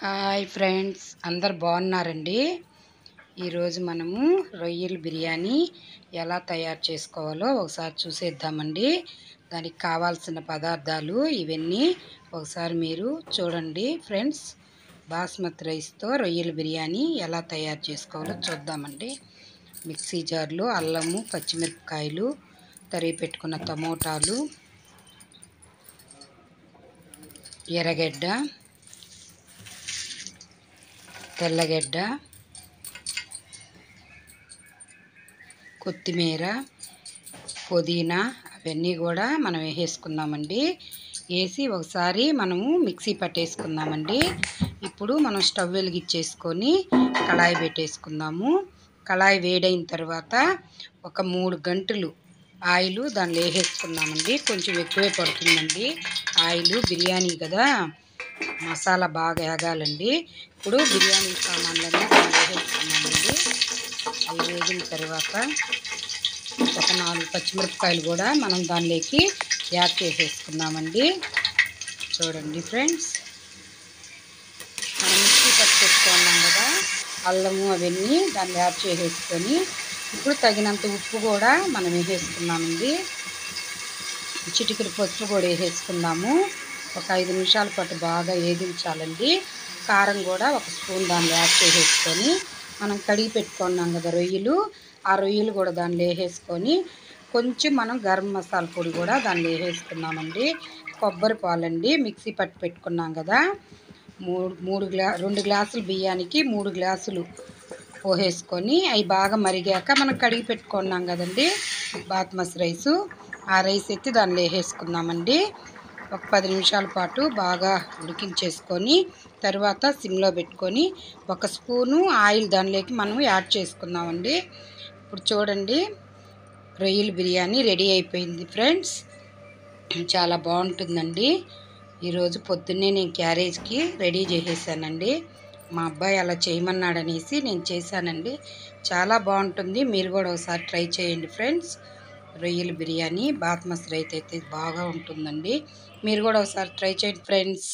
Hi friends, అందరు బాగున్నారండి. ఈరోజు మనము రొయ్యల బిర్యానీ ఎలా తయారు చేసుకోవాలో ఒకసారి చూసేద్దామండి. దానికి కావాల్సిన పదార్థాలు ఇవన్నీ ఒకసారి మీరు చూడండి ఫ్రెండ్స్. బాస్మతి రైస్తో రొయ్యల బిర్యానీ ఎలా తయారు చేసుకోవాలో చూద్దామండి. మిక్సీ జార్లో అల్లము, పచ్చిమిరపకాయలు, తరిగి పెట్టుకున్న టమోటాలు, ఎర్రగడ్డ, తెల్లగడ్డ, కొత్తిమీర, పుదీనా అవన్నీ కూడా మనం వేసేసుకుందామండి. వేసి ఒకసారి మనము మిక్సీ పట్టేసుకుందామండి. ఇప్పుడు మనం స్టవ్ వెలిగించేసుకొని కళాయి పెట్టేసుకుందాము. కళాయి వేడైన తర్వాత ఒక 3 గంటలు ఆయిల్ దానిలో వేసేసుకుందామండి. కొంచెం ఎక్కువే పడుతుందండి ఆయిల్, బిర్యానీ కదా, మసాలా బాగా వేగాలండి. ఇప్పుడు బిర్యానీ సామాన్లన్నీ దానిలో వేసేసుకున్నామండి. అవి వేగిన తర్వాత ఒక 4 పచ్చిమిరపకాయలు కూడా మనం దానిలోకి యాడ్ చేసేసుకున్నామండి. చూడండి ఫ్రెండ్స్, మనం మిక్సీ పట్టి పెట్టుకున్నాం కదా, అల్లము అవన్నీ దాన్ని యాడ్ చేసేసుకొని ఇప్పుడు తగినంత ఉప్పు కూడా మనం వేసేసుకున్నామండి. చిటికెడు పసుపు కూడా వేసేసుకుందాము. ఒక 5 నిమిషాల పాటు బాగా వేగించాలండి. కారం కూడా ఒక స్పూన్ దానిలో యాడ్ చేసేసుకొని మనం కడిగి పెట్టుకున్నాం కదా రొయ్యలు, ఆ రొయ్యలు కూడా దానిలో వేసేసుకొని కొంచెం మనం గరం మసాలా పొడి కూడా దానిలో వేసేసుకున్నామండి. కొబ్బరి పాలండి మిక్సీ పట్టి పెట్టుకున్నాం కదా, 2 గ్లాసులు బియ్యానికి 3 గ్లాసులు పోసేసుకొని అవి బాగా మరిగాక మనం కడిగి పెట్టుకున్నాం కదండి బాస్మతి రైసు, ఆ రైస్ ఎత్తి దానిలో వేసేసుకుందామండి. ఒక 10 నిమిషాల పాటు బాగా ఉడికించేసుకొని తర్వాత సిమ్లో పెట్టుకొని ఒక స్పూను ఆయిల్ దానిలోకి మనం యాడ్ చేసుకుందామండి. ఇప్పుడు చూడండి, రొయ్యల బిర్యానీ రెడీ అయిపోయింది ఫ్రెండ్స్. చాలా బాగుంటుందండి. ఈరోజు పొద్దున్నే నేను క్యారేజ్కి రెడీ చేసేసానండి. మా అబ్బాయి అలా చేయమన్నాడనేసి నేను చేశానండి. చాలా బాగుంటుంది. మీరు కూడా ఒకసారి ట్రై చేయండి ఫ్రెండ్స్. రొయ్యల బిర్యానీ బాస్మతి రైస్ అయితే బాగా ఉంటుందండి. మీరు కూడా ఒకసారి ట్రై చేయండి ఫ్రెండ్స్.